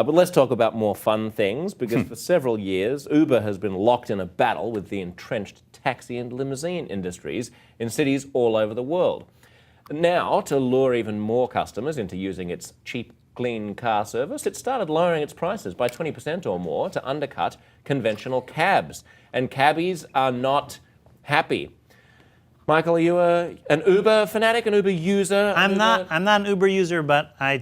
But let's talk about more fun things, because for several years, Uber has been locked in a battle with the entrenched taxi and limousine industries in cities all over the world. Now, to lure even more customers into using its cheap, clean car service, it started lowering its prices by 20% or more to undercut conventional cabs. And cabbies are not happy. Michael, are you an Uber fanatic, an Uber user? I'm not an Uber user, but I'm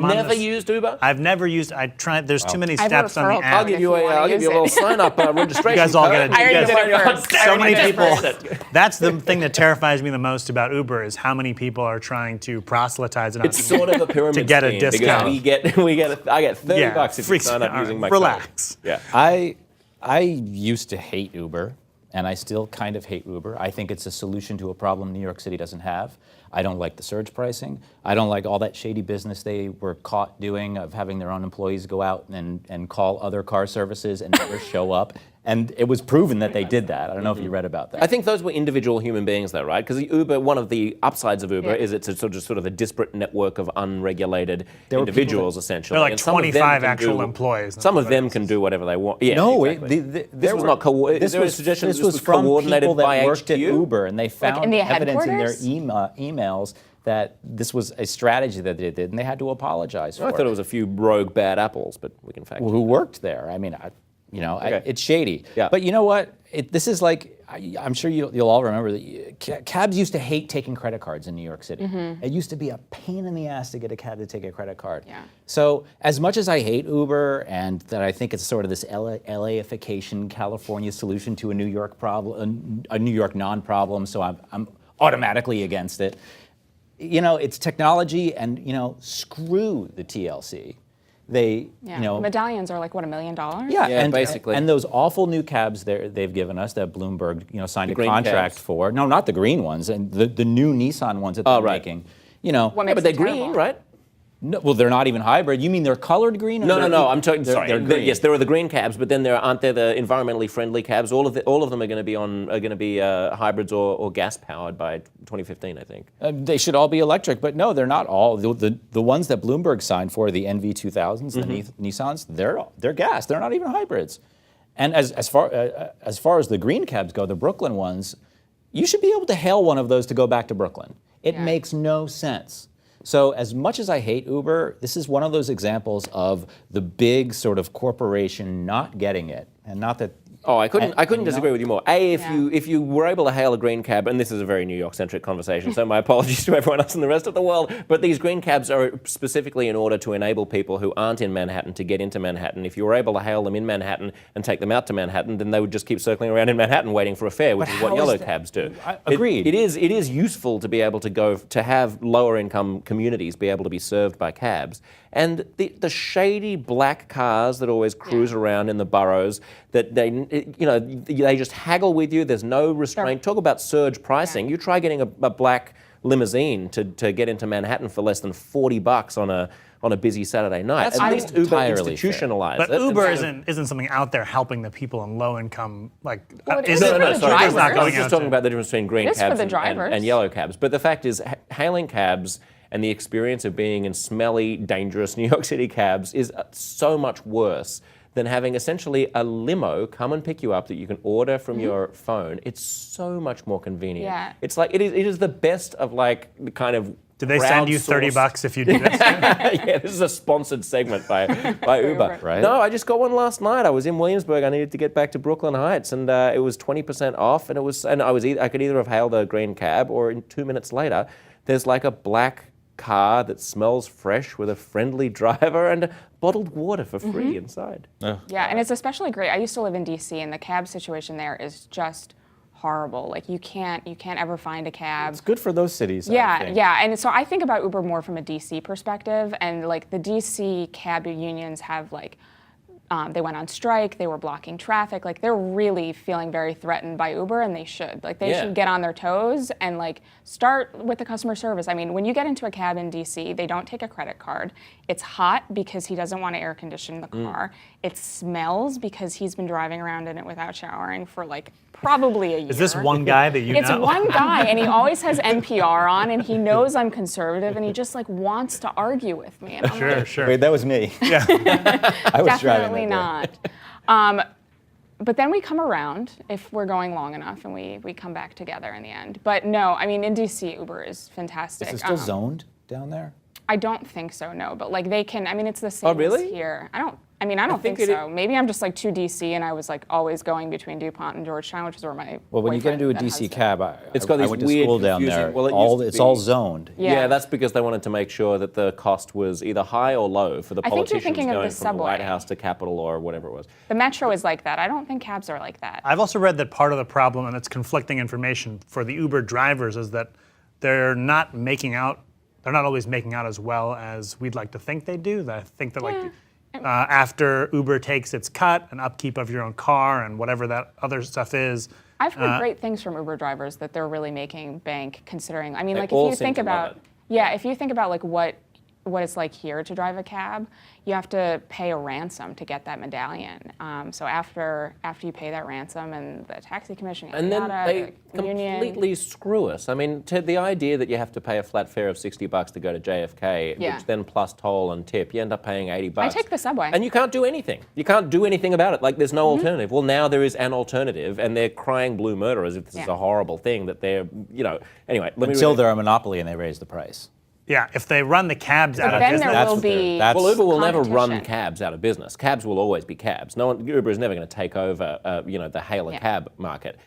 never used Uber? I've never used. I tried. There's too many steps on the app. I'll give you a little sign-up registration. You guys all get it. So many people. That's the thing that terrifies me the most about Uber is how many people are trying to proselytize it. It's sort of a pyramid to get a discount. I get $30 if you sign up using my code. Relax. Yeah. I used to hate Uber. And I still kind of hate Uber. I think it's a solution to a problem New York City doesn't have. I don't like the surge pricing. I don't like all that shady business they were caught doing of having their own employees go out and call other car services and never show up. And it was proven that they did that. I don't know if you read about that. I think those were individual human beings, though, right? Because Uber, one of the upsides of Uber is it's a sort of a disparate network of unregulated individuals, essentially. They're like and 25 actual employees. Some of them can do whatever they want. Yeah, no, exactly. this was not coordinated. This was from people that worked at Uber, and they found the evidence in their headquarters? emails that this was a strategy that they did, and they had to apologize for I thought it was a few rogue bad apples, but we can fact check. Who worked there. I mean, it's shady. Yeah. But you know what? This is like, I'm sure you'll all remember that cabs used to hate taking credit cards in New York City. It used to be a pain in the ass to get a cab to take a credit card. Yeah. So as much as I hate Uber and that I think it's sort of this LA-ification California solution to a New York problem, a New York non-problem, so I'm automatically against it. It's technology, and screw the TLC. Medallions are like $1 million. Yeah, and basically. And those awful new cabs they've given us that Bloomberg signed a green contract cabs. for. No, not the green ones, and the new Nissan ones that they're making. What makes but they're it green, terrible? right? No, well, they're not even hybrid. You mean they're colored green? Or No. I'm talking. Sorry. They're green. Yes, there are the green cabs, but then aren't there the environmentally friendly cabs? All of them are going to be hybrids or gas powered by 2015, I think. They should all be electric, but no, they're not all. The ones that Bloomberg signed for, the NV2000s, the Nissans, they're gas. They're not even hybrids. And as far as the green cabs go, the Brooklyn ones, you should be able to hail one of those to go back to Brooklyn. It makes no sense. So as much as I hate Uber, this is one of those examples of the big sort of corporation not getting it, and not that. Oh, I couldn't disagree with you more. If you were able to hail a green cab, and this is a very New York-centric conversation, so my apologies to everyone else in the rest of the world, but these green cabs are specifically in order to enable people who aren't in Manhattan to get into Manhattan. If you were able to hail them in Manhattan and take them out to Manhattan, then they would just keep circling around in Manhattan waiting for a fare, which is what yellow cabs do. Agreed. It is useful to be able to have lower-income communities be able to be served by cabs. And the shady black cars that always cruise around in the boroughs, that they just haggle with you. There's no restraint. Talk about surge pricing. You try getting a black limousine to get into Manhattan for less than $40 on a busy Saturday night. That's at least Uber entirely institutionalized But it. Uber isn't something out there helping the people in low income Well, it is is it? for the Uber's drivers. not I going was just out talking to- about the difference between green It is for cabs the and drivers. yellow cabs. But the fact is, hailing cabs and the experience of being in smelly, dangerous New York City cabs is so much worse than having essentially a limo come and pick you up that you can order from your phone. It's so much more convenient. Yeah. It's like it is the best of like the kind of. Did they send you $30 if you do this? Yeah, this is a sponsored segment by Uber. Right. No, I just got one last night. I was in Williamsburg. I needed to get back to Brooklyn Heights, and it was 20% off. And I could either have hailed a green cab, or in 2 minutes later, there's like a black car that smells fresh with a friendly driver and bottled water for free inside. Yeah, and it's especially great. I used to live in DC, and the cab situation there is just horrible. Like you can't ever find a cab. It's good for those cities. I Yeah, think. yeah, and so I think about Uber more from a DC perspective, and like the DC cab unions have like They went on strike. They were blocking traffic. Like, they're really feeling very threatened by Uber, and they should. Like, they Yeah. should get on their toes and like start with the customer service. I mean, when you get into a cab in DC, they don't take a credit card. It's hot because he doesn't want to air condition the car. It smells because he's been driving around in it without showering for like probably a year. Is this one guy that you It's know? one guy, and he always has NPR on, and he knows I'm conservative, and he just like wants to argue with me. And I'm Sure, like, sure. Wait, that was me. Yeah. I was definitely driving that day. not. But then we come around if we're going long enough, and we come back together in the end. But no, I mean, in DC, Uber is fantastic. Is it still zoned down there? I don't think so, no. But like they can, I mean, it's the same really? as here. I don't think think it so. Maybe I'm just like too DC, and I was like always going between DuPont and Georgetown, which is where my Well, when you get into a boyfriend then DC has cab, It's got I these went to weird, school down confusing- there. well, it used to It's all be- zoned. Yeah. That's because they wanted to make sure that the cost was either high or low for the I think you're politicians thinking of going the from the White subway. House to Capitol or whatever it was. The Metro is like that. I don't think cabs are like that. I've also read that part of the problem, and it's conflicting information for the Uber drivers, is that they're not always making out as well as we'd like to think they do. I think that like after Uber takes its cut and upkeep of your own car and whatever that other stuff is, I've heard great things from Uber drivers that they're really making bank considering. I mean, They like all if you seem think to love about, it. yeah, if you think about like what it's like here to drive a cab, you have to pay a ransom to get that medallion. So after you pay that ransom and the taxi commission, And then yada, they the union. completely screw us. I mean, the idea that you have to pay a flat fare of $60 to go to JFK, Yeah. which then plus toll and tip, you end up paying $80. I take the subway. And you can't do anything. You can't do anything about it. Like, there's Mm-hmm. no alternative. Well, now there is an alternative, and they're crying blue murder as if this is Yeah. a horrible thing that they're, anyway. Let me Until read- they're a monopoly and they raise the price. yeah, if they run the cabs out of then business, there That's will what they're- be. that's- Well, Uber will never run competition. cabs out of business. Cabs will always be cabs. Uber is never going to take over, the hail a Yeah. cab market.